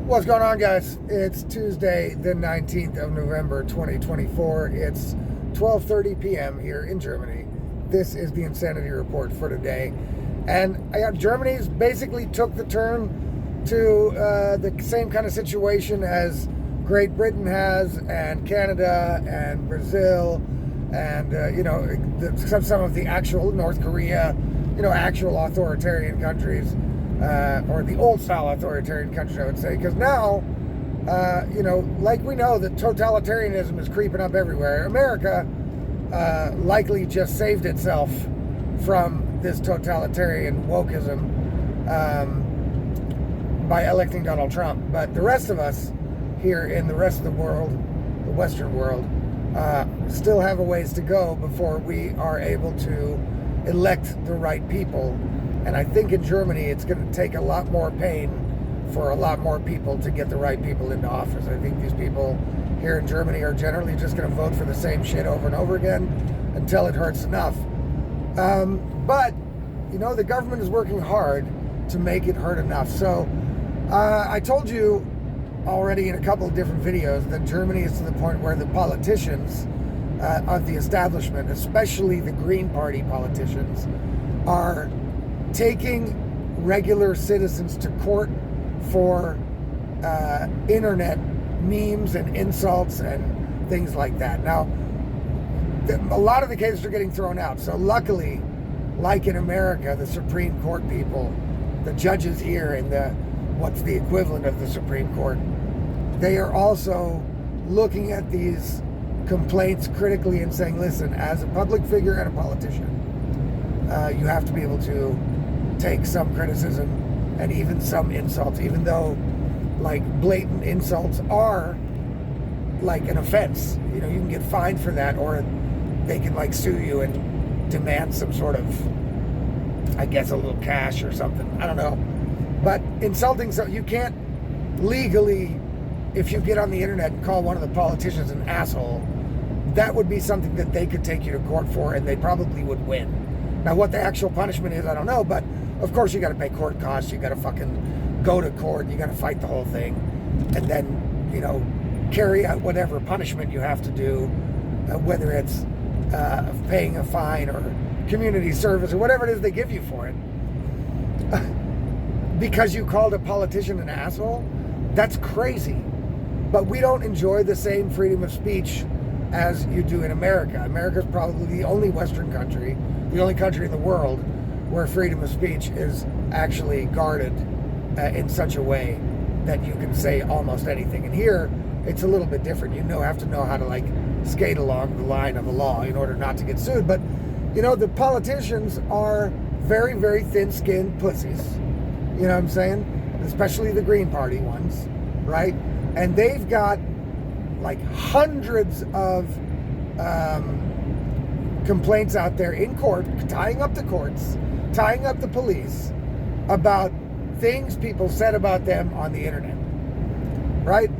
What's going on, guys? It's Tuesday, the 19th of November, 2024. It's 12:30 p.m. here in Germany. This is the Insanity Report for today. And Germany's basically took the turn to the same kind of situation as Great Britain has, and Canada, and Brazil, and, some of the actual North Korea, actual authoritarian countries. Or the old-style authoritarian countries, I would say, because now, like we know that totalitarianism is creeping up everywhere. America likely just saved itself from this totalitarian wokeism by electing Donald Trump. But the rest of us here in the rest of the world, the Western world, still have a ways to go before we are able to elect the right people. And I think in Germany, it's going to take a lot more pain for a lot more people to get the right people into office. I think these people here in Germany are generally just going to vote for the same shit over and over again until it hurts enough. But the government is working hard to make it hurt enough. So I told you already in a couple of different videos that Germany is to the point where the politicians of the establishment, especially the Green Party politicians, are taking regular citizens to court for internet memes and insults and things like that. Now, a lot of the cases are getting thrown out. So luckily, like in America, the Supreme Court people, the judges here and what's the equivalent of the Supreme Court, they are also looking at these complaints critically and saying, listen, as a public figure and a politician, you have to be able to take some criticism and even some insults, even though like blatant insults are like an offense. You can get fined for that, or they can like sue you and demand some sort of, I guess, a little cash or something. I don't know. But insulting, so you can't legally, if you get on the internet and call one of the politicians an asshole, that would be something that they could take you to court for, and they probably would win. Now, what the actual punishment is, I don't know, but of course you got to pay court costs. You got to fucking go to court. You got to fight the whole thing, and then carry out whatever punishment you have to do, whether it's paying a fine or community service or whatever it is they give you for it. Because you called a politician an asshole, that's crazy. But we don't enjoy the same freedom of speech as you do in America. America is probably the only Western country, the only country in the world where freedom of speech is actually guarded in such a way that you can say almost anything. And here, it's a little bit different. You have to know how to skate along the line of the law in order not to get sued. But the politicians are very, very thin-skinned pussies. You know what I'm saying? Especially the Green Party ones, right? And they've got like hundreds of complaints out there in court, tying up the courts, tying up the police about things people said about them on the internet, right?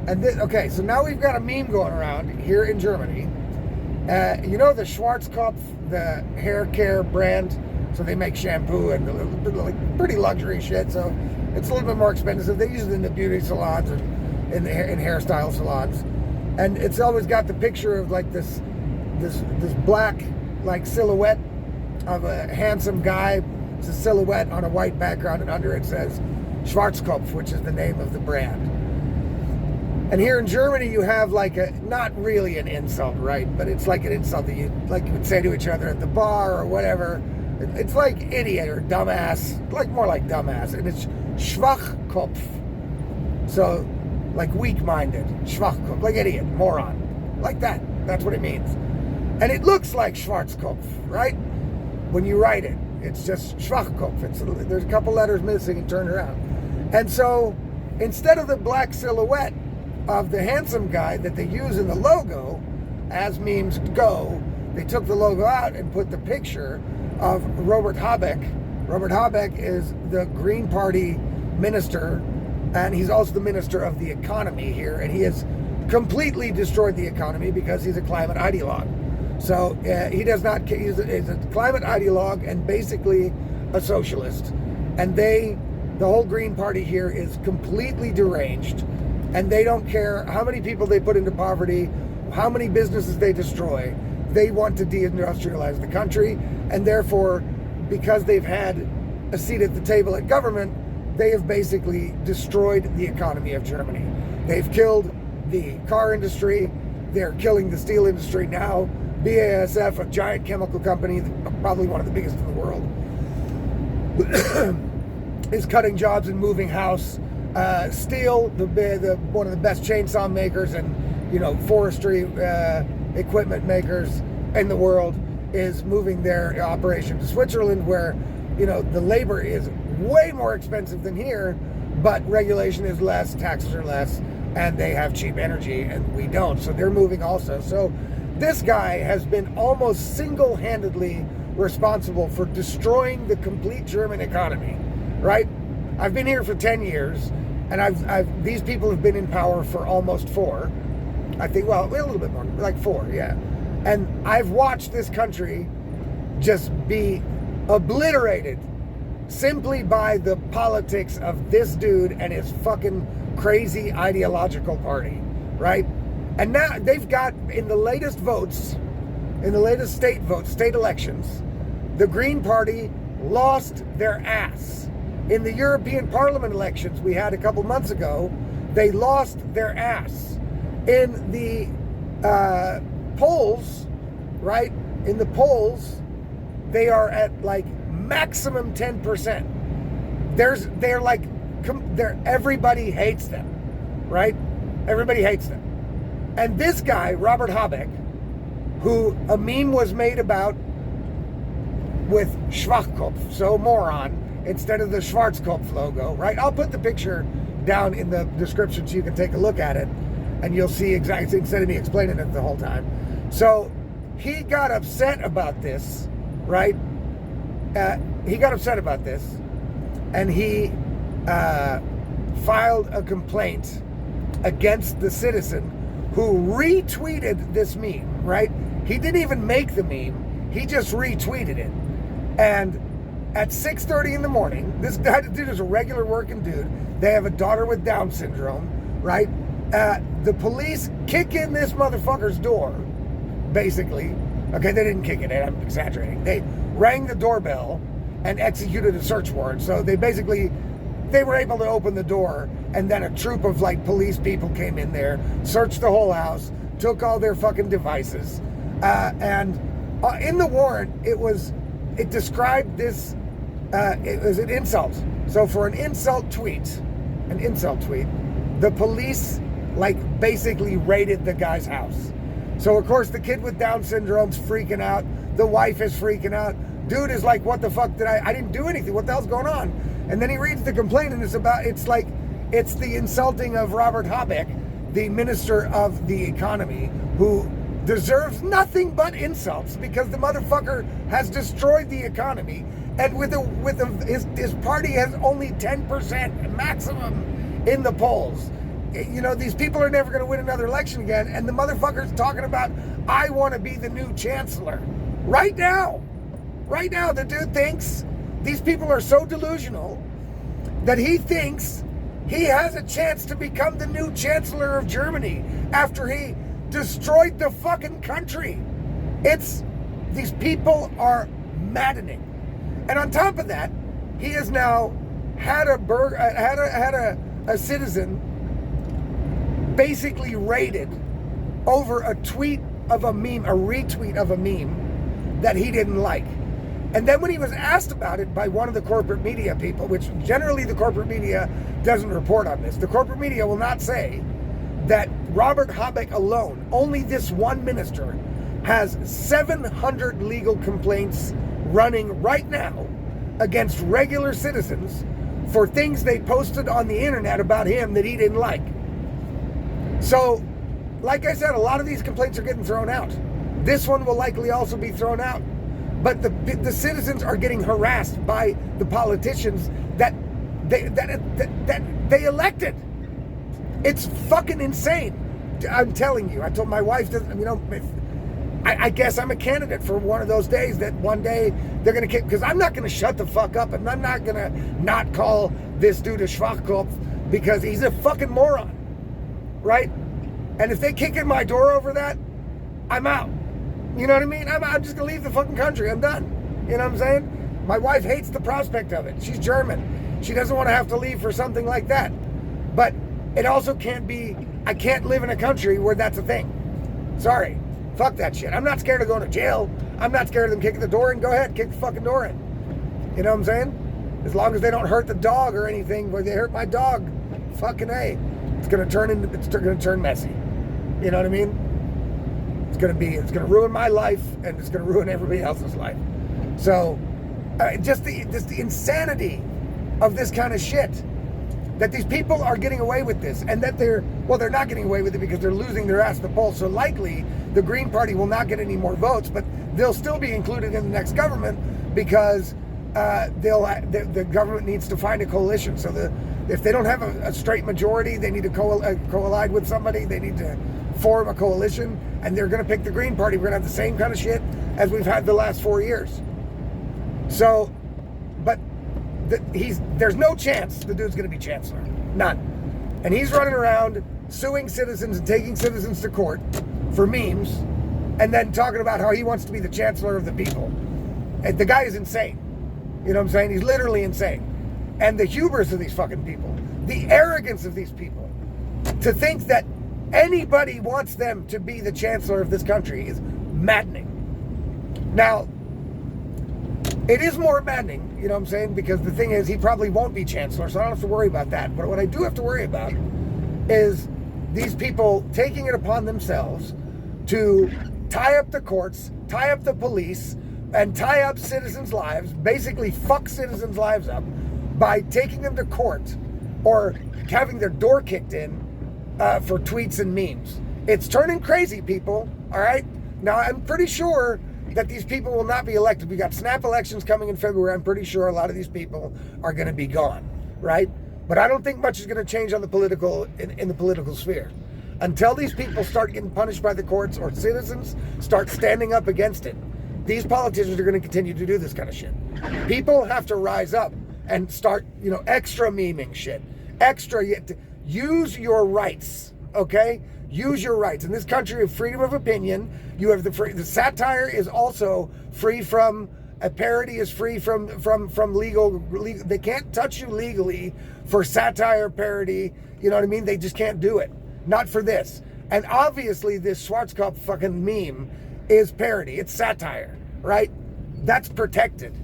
And okay, so now we've got a meme going around here in Germany. The Schwarzkopf, the hair care brand, so they make shampoo and like pretty luxury shit, so it's a little bit more expensive. They use it in the beauty salons and in hairstyle salons. And it's always got the picture of like this black like silhouette of a handsome guy. It's a silhouette on a white background, and under it says Schwarzkopf, which is the name of the brand. And here in Germany, you have like not really an insult, right? But it's like an insult that you would say to each other at the bar or whatever. It's like idiot or dumbass, more like dumbass. And it's Schwachkopf. So like weak-minded, Schwachkopf, like idiot, moron, like that. That's what it means. And it looks like Schwarzkopf, right? When you write it, it's just Schwachkopf. There's a couple letters missing and turned around. And so instead of the black silhouette of the handsome guy that they use in the logo, as memes go, they took the logo out and put the picture of Robert Habeck. Robert Habeck is the Green Party minister, and he's also the minister of the economy here, and he has completely destroyed the economy because he's a climate ideologue. So he's a climate ideologue and basically a socialist. And they The whole Green Party here is completely deranged, and they don't care how many people they put into poverty, how many businesses they destroy. They want to deindustrialize the country, and therefore, because they've had a seat at the table at government, they have basically destroyed the economy of Germany. They've killed the car industry. They're killing the steel industry now. BASF, a giant chemical company, probably one of the biggest in the world, is cutting jobs and moving house. Steel, one of the best chainsaw makers and forestry equipment makers in the world, is moving their operation to Switzerland, where the labor is way more expensive than here, but regulation is less, taxes are less, and they have cheap energy, and we don't. So they're moving also. So this guy has been almost single-handedly responsible for destroying the complete German economy, right? I've been here for 10 years, and these people have been in power for almost 4. I think, well, a little bit more, like 4, yeah. And I've watched this country just be obliterated simply by the politics of this dude and his fucking crazy ideological party, right? And now they've got, in the latest votes, in the latest state votes, state elections, the Green Party lost their ass. In the European Parliament elections we had a couple months ago, they lost their ass. In the polls, right? In the polls, they are at like maximum 10%. Everybody hates them, right? Everybody hates them. And this guy, Robert Habeck, who a meme was made about with Schwachkopf, so moron, instead of the Schwarzkopf logo, right? I'll put the picture down in the description so you can take a look at it, and you'll see exactly, instead of me explaining it the whole time. So he got upset about this, right? He got upset about this, and he filed a complaint against the citizen who retweeted this meme, right? He didn't even make the meme. He just retweeted it. And at 6:30 in the morning, this dude is a regular working dude. They have a daughter with Down syndrome, right? The police kick in this motherfucker's door, basically. Okay, they didn't kick it in, I'm exaggerating. They rang the doorbell and executed a search warrant. So they were able to open the door, and then a troop of police people came in there, searched the whole house, took all their fucking devices. And in the warrant, it described this, it was an insult. So for an insult tweet, the police basically raided the guy's house. So of course the kid with Down syndrome's freaking out. The wife is freaking out. Dude is like, what the fuck I didn't do anything. What the hell's going on? And then he reads the complaint, and it's the insulting of Robert Habeck, the Minister of the Economy, who deserves nothing but insults because the motherfucker has destroyed the economy, and his party has only 10% maximum in the polls. These people are never going to win another election again, and the motherfucker's talking about, I want to be the new chancellor. Right now, the dude thinks these people are so delusional that he thinks he has a chance to become the new chancellor of Germany after he destroyed the fucking country. These people are maddening. And on top of that, he has now had a citizen basically raided over a retweet of a meme that he didn't like. And then when he was asked about it by one of the corporate media people, which generally the corporate media doesn't report on this, the corporate media will not say that Robert Habeck alone, only this one minister, has 700 legal complaints running right now against regular citizens for things they posted on the internet about him that he didn't like. So, like I said, a lot of these complaints are getting thrown out. This one will likely also be thrown out. But the citizens are getting harassed by the politicians that they elected. It's fucking insane. I'm telling you. I told my wife that, I guess I'm a candidate for one of those days that one day they're going to kick, because I'm not going to shut the fuck up, and I'm not going to not call this dude a Schwachkopf because he's a fucking moron, right? And if they kick in my door over that, I'm out. You know what I mean? I'm just going to leave the fucking country. I'm done. You know what I'm saying? My wife hates the prospect of it. She's German. She doesn't want to have to leave for something like that. But it also can't be, I can't live in a country where that's a thing. Sorry. Fuck that shit. I'm not scared of going to jail. I'm not scared of them kicking the door in. Go ahead, kick the fucking door in. You know what I'm saying? As long as they don't hurt the dog or anything, where they hurt my dog, fucking A. It's gonna turn messy. You know what I mean? It's gonna ruin my life, and it's gonna ruin everybody else's life. So, just the insanity of this kind of shit. That these people are getting away with this, and that they're not getting away with it because they're losing their ass to the polls. So likely the Green Party will not get any more votes, but they'll still be included in the next government because the government needs to find a coalition. So if they don't have a straight majority, they need to collide with somebody. They need to form a coalition, and they're going to pick the Green Party. We're going to have the same kind of shit as we've had the last 4 years. So, but there's no chance the dude's going to be chancellor. None. And he's running around suing citizens and taking citizens to court for memes and then talking about how he wants to be the chancellor of the people. And the guy is insane. You know what I'm saying? He's literally insane. And the hubris of these fucking people, the arrogance of these people, to think that anybody wants them to be the chancellor of this country is maddening. Now, it is more maddening, you know what I'm saying? Because the thing is, he probably won't be chancellor, so I don't have to worry about that. But what I do have to worry about is these people taking it upon themselves to tie up the courts, tie up the police, and tie up citizens' lives, basically fuck citizens' lives up by taking them to court or having their door kicked in for tweets and memes. It's turning crazy, people, all right? Now, I'm pretty sure that these people will not be elected. We got snap elections coming in February. I'm pretty sure a lot of these people are going to be gone, right? But I don't think much is going to change on the political in the political sphere until these people start getting punished by the courts or citizens start standing up against it. These politicians are going to continue to do this kind of shit. People have to rise up and start, extra memeing shit. Use your rights, okay? Use your rights. In this country of freedom of opinion, you have the satire is also free from, a parody is free from legal. They can't touch you legally for satire, parody. You know what I mean? They just can't do it. Not for this. And obviously this Schwarzkopf fucking meme is parody. It's satire, right? That's protected.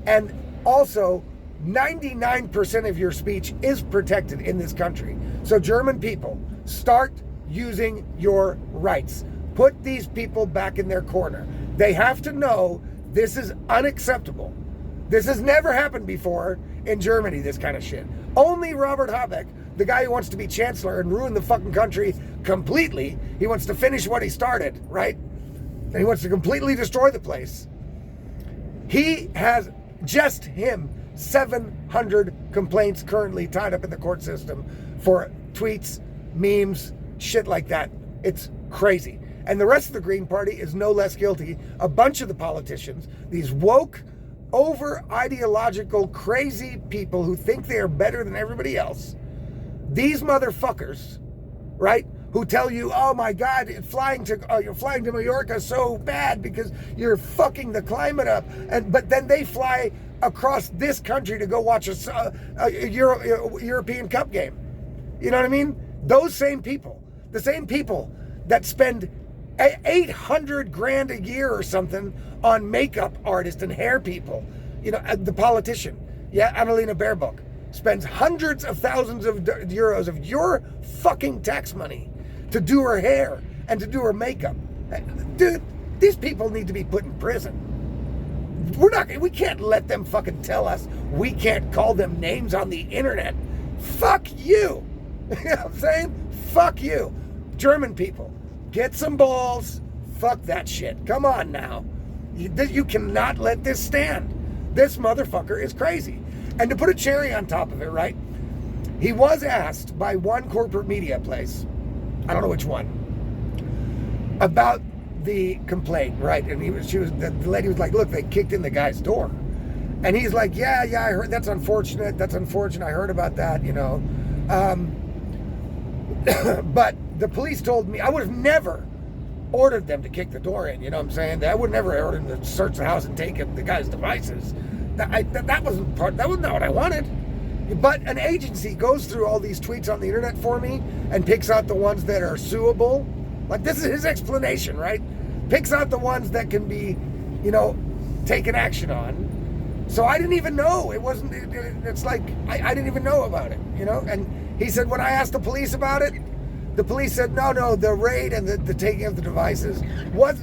And also, 99% of your speech is protected in this country. So German people, start using your rights. Put these people back in their corner. They have to know this is unacceptable. This has never happened before in Germany, this kind of shit. Only Robert Habeck, the guy who wants to be chancellor and ruin the fucking country completely, he wants to finish what he started, right? And he wants to completely destroy the place. He has, just him, 700 complaints currently tied up in the court system for tweets, memes, shit like that. It's crazy. And the rest of the Green Party is no less guilty. A bunch of the politicians, these woke, over ideological, crazy people who think they are better than everybody else, these motherfuckers, right, who tell you, oh my God, you're flying to Mallorca so bad because you're fucking the climate up, but then they fly across this country to go watch a European Cup game. You know what I mean? Those same people, the same people that spend $800,000 a year or something on makeup artists and hair people. The politician, Annalena Baerbock, spends hundreds of thousands of euros of your fucking tax money to do her hair and to do her makeup. Dude, these people need to be put in prison. We can't let them fucking tell us we can't call them names on the internet. Fuck you. You know what I'm saying? Fuck you. German people, get some balls. Fuck that shit. Come on now. You cannot let this stand. This motherfucker is crazy. And to put a cherry on top of it, right? He was asked by one corporate media place, I don't know which one, about the complaint, right? And the lady was like, look, they kicked in the guy's door. And he's like, yeah, I heard, that's unfortunate. I heard about that, but the police told me I would have never ordered them to kick the door in, you know what I'm saying? I would never order them to search the house and take the guy's devices. That wasn't not what I wanted. But an agency goes through all these tweets on the internet for me and picks out the ones that are suable. Like, this is his explanation, right? Picks out the ones that can be, taken action on. So I didn't even know. It's like, I didn't even know about it, And he said, when I asked the police about it, the police said, no, the raid and the taking of the devices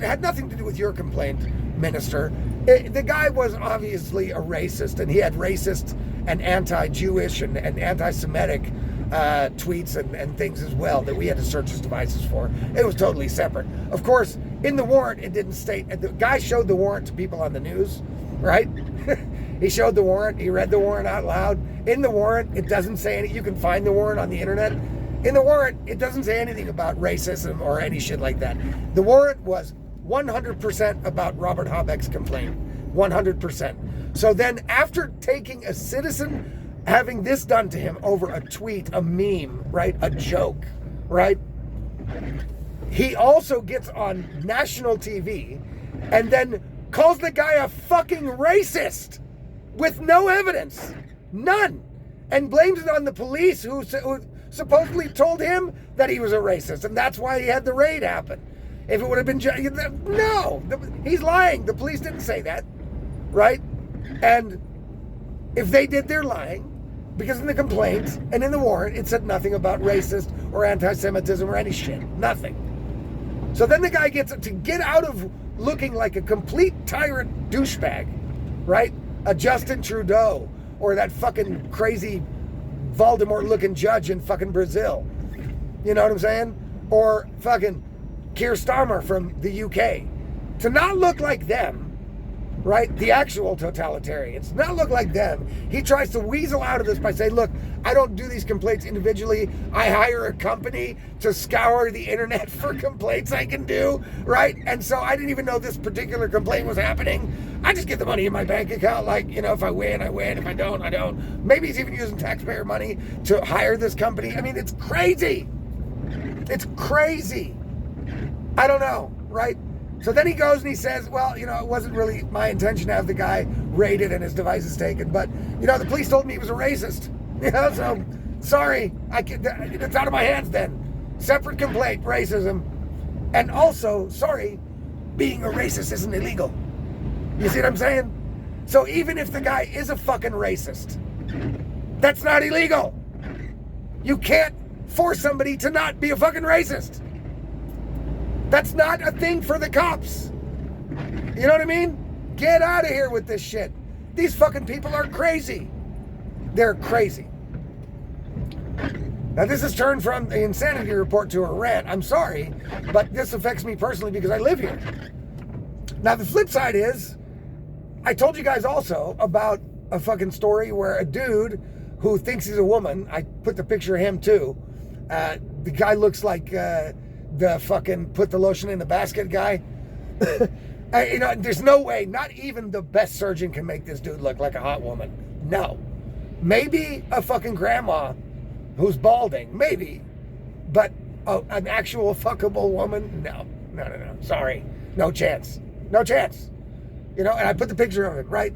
had nothing to do with your complaint, Minister. The guy was obviously a racist, and he had racist and anti-Jewish and anti-Semitic tweets and things as well that we had to search his devices for. It was totally separate. Of course, in the warrant, it didn't state. The guy showed the warrant to people on the news, right? He showed the warrant. He read the warrant out loud. In the warrant, it doesn't say anything. You can find the warrant on the internet. In the warrant, it doesn't say anything about racism or any shit like that. The warrant was 100% about Robert Habeck's complaint. 100%. So then, after taking a citizen, having this done to him over a tweet, a meme, right? A joke, right? He also gets on national TV and then calls the guy a fucking racist with no evidence. None. And blames it on the police who supposedly told him that he was a racist, and that's why he had the raid happen. If it would have been... No! He's lying. The police didn't say that, right? And if they did, they're lying, because in the complaint and in the warrant, it said nothing about racist or anti-Semitism or any shit. Nothing. So then the guy gets to get out of looking like a complete tyrant douchebag, right? A Justin Trudeau or that fucking crazy Voldemort-looking judge in fucking Brazil. You know what I'm saying? Or fucking Keir Starmer from the UK. To not look like them, right? The actual totalitarians. Not look like them. He tries to weasel out of this by saying, look, I don't do these complaints individually. I hire a company to scour the internet for complaints I can do, right? And so I didn't even know this particular complaint was happening. I just get the money in my bank account. Like, if I win, I win. If I don't, I don't. Maybe he's even using taxpayer money to hire this company. I mean, it's crazy. It's crazy. I don't know, right? So then he goes and he says, well, it wasn't really my intention to have the guy raided and his devices taken, but, the police told me he was a racist. So, sorry, it's out of my hands then. Separate complaint, racism. And also, sorry, being a racist isn't illegal. You see what I'm saying? So even if the guy is a fucking racist, that's not illegal. You can't force somebody to not be a fucking racist. That's not a thing for the cops. You know what I mean? Get out of here with this shit. These fucking people are crazy. They're crazy. Now, this has turned from the insanity report to a rant. I'm sorry, but this affects me personally because I live here. Now, the flip side is, I told you guys also about a fucking story where a dude who thinks he's a woman, I put the picture of him too. The guy looks like the fucking put the lotion in the basket guy. There's no way, not even the best surgeon can make this dude look like a hot woman. No. Maybe a fucking grandma who's balding, maybe. But an actual fuckable woman? No. Sorry. No chance. And I put the picture of it, right?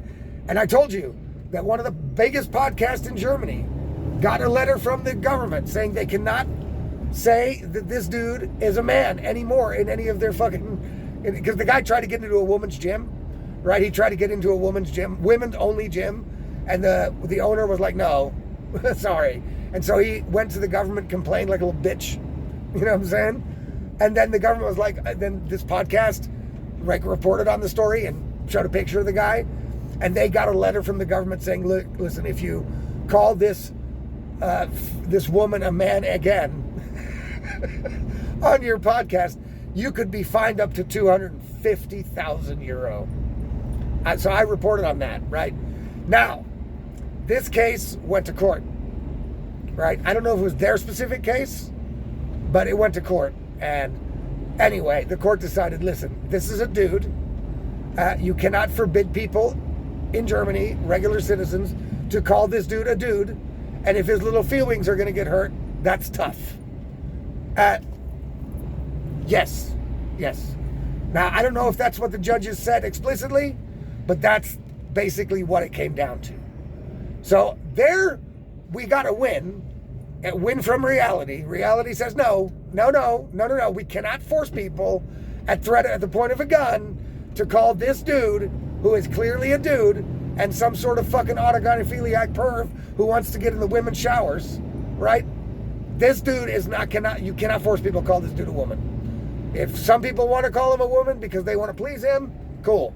And I told you that one of the biggest podcasts in Germany got a letter from the government saying they cannot say that this dude is a man anymore in any of their fucking... Because the guy tried to get into a woman's gym, right? He tried to get into a woman's gym, women-only gym, and the owner was like, no, sorry. And so he went to the government, complained like a little bitch. You know what I'm saying? And then the government was like, then this podcast reported on the story and showed a picture of the guy. And they got a letter from the government saying, look, listen, if you call this woman a man again on your podcast, you could be fined up to 250,000 euro. So I reported on that, right? Now, this case went to court, right? I don't know if it was their specific case, but it went to court. And Anyway, the court decided, listen, this is a dude. You cannot forbid people in Germany, regular citizens, to call this dude a dude. And if his little feelings are going to get hurt, that's tough. Yes. Now, I don't know if that's what the judges said explicitly, but that's basically what it came down to. So there, we got a win. A win from reality. Reality says no. We cannot force people at the point of a gun to call this dude, who is clearly a dude, and some sort of fucking autogynephiliac perv who wants to get in the women's showers, right? This dude you cannot force people to call this dude a woman. If some people want to call him a woman because they want to please him, cool.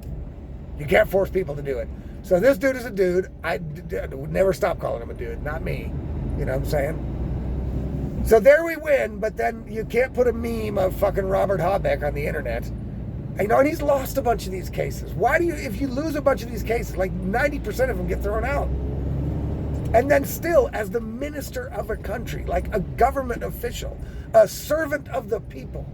You can't force people to do it. So this dude is a dude. I would never stop calling him a dude, not me. You know what I'm saying? So there we win, but then you can't put a meme of fucking Robert Habeck on the internet. You know, and he's lost a bunch of these cases. Why do you, if you lose a bunch of these cases, like 90% of them get thrown out. And then still, as the minister of a country, like a government official, a servant of the people,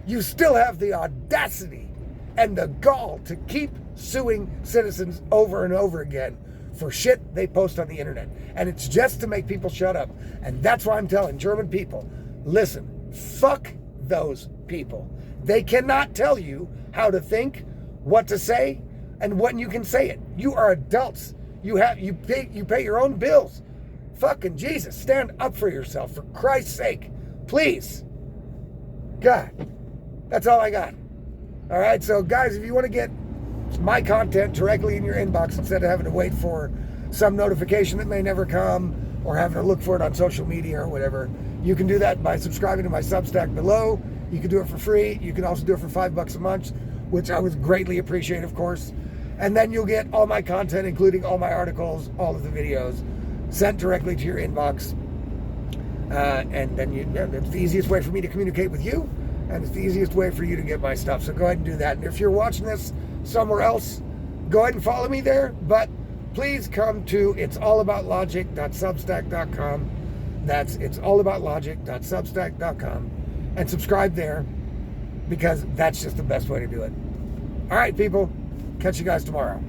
you still have the audacity and the gall to keep suing citizens over and over again for shit they post on the internet. And it's just to make people shut up. And that's why I'm telling German people, listen, fuck those people. They cannot tell you how to think, what to say, and when you can say it. You are adults. You pay your own bills. Fucking Jesus, stand up for yourself, for Christ's sake. Please. God. That's all I got. All right, so guys, if you want to get my content directly in your inbox instead of having to wait for some notification that may never come or having to look for it on social media or whatever, you can do that by subscribing to my Substack below. You can do it for free. You can also do it for $5 a month, which I would greatly appreciate, of course. And then you'll get all my content, including all my articles, all of the videos, sent directly to your inbox. And then it's the easiest way for me to communicate with you, and it's the easiest way for you to get my stuff. So go ahead and do that. And if you're watching this somewhere else, go ahead and follow me there. But please come to it'sallaboutlogic.substack.com. That's it'sallaboutlogic.substack.com. And subscribe there, because that's just the best way to do it. All right, people. Catch you guys tomorrow.